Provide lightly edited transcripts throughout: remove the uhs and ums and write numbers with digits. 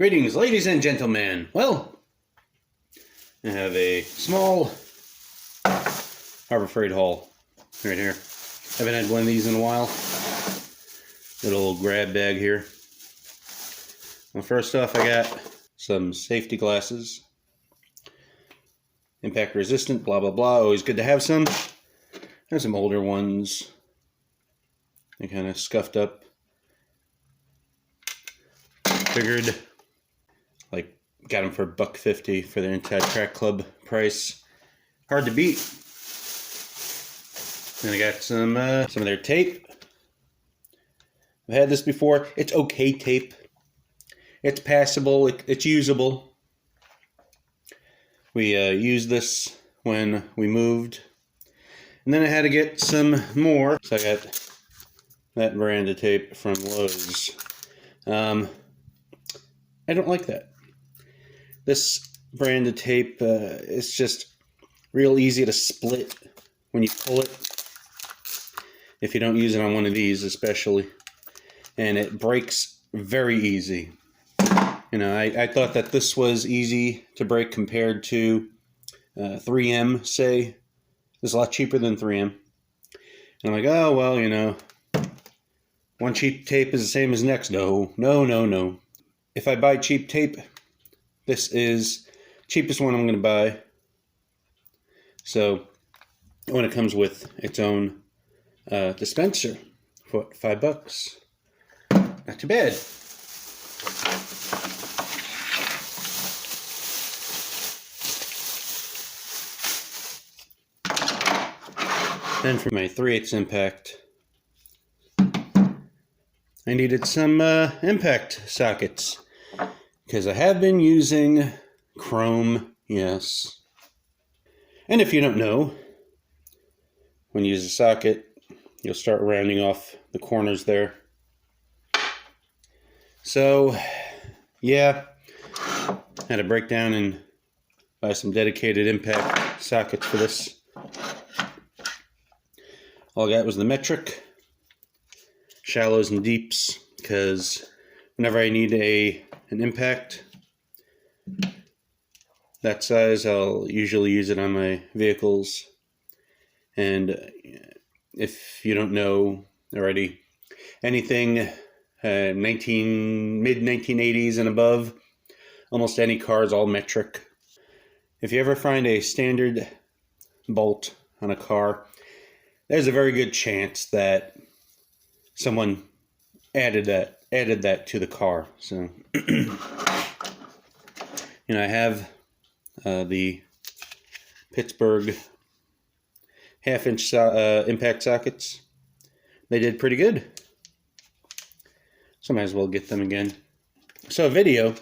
Greetings, ladies and gentlemen. Well, I have a small Harbor Freight haul right here. Haven't had one of these in a while. Little grab bag here. Well, first off, I got some safety glasses. Impact resistant, blah, blah, blah. Always good to have some. I have some older ones. They kind of scuffed up. Figured, got them for $1.50 for their Untitled Chapter Club price. Hard to beat. Then I got some of their tape. I've had this before. It's okay tape. It's passable. It's usable. We used this when we moved. And then I had to get some more. So I got that Veranda Tape from Lowe's. I don't like that. This brand of tape is just real easy to split when you pull it. If you don't use it on one of these especially. And it breaks very easy. You know, I thought that this was easy to break compared to 3M, say. It's a lot cheaper than 3M. And I'm like, oh, well, you know, one cheap tape is the same as next. No. If I buy cheap tape, this is cheapest one I'm going to buy. So when it comes with its own dispenser for $5, not too bad. Then for my 3/8 impact, I needed some impact sockets. Because I have been using chrome, yes. And if you don't know, when you use a socket, you'll start rounding off the corners there. So, yeah, I had to break down and buy some dedicated impact sockets for this. All I got was the metric, shallows and deeps, because whenever I need an impact that size, I'll usually use it on my vehicles. And if you don't know already, anything mid-1980s and above, almost any car is all metric. If you ever find a standard bolt on a car, there's a very good chance that someone added that to the car. So, you know, I have the Pittsburgh half-inch impact sockets. They did pretty good. So I might as well get them again. So a video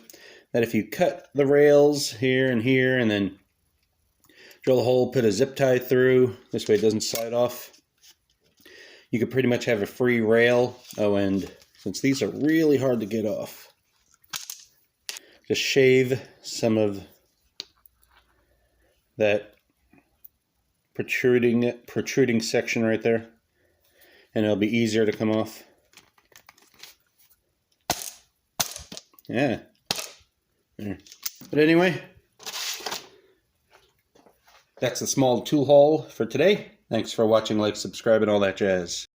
that if you cut the rails here and here and then drill a hole, put a zip tie through, this way it doesn't slide off, you could pretty much have a free rail. Oh, and since these are really hard to get off, just shave some of that protruding section right there, and it'll be easier to come off. Yeah. There. But anyway, that's the small tool haul for today. Thanks for watching, like, subscribe, and all that jazz.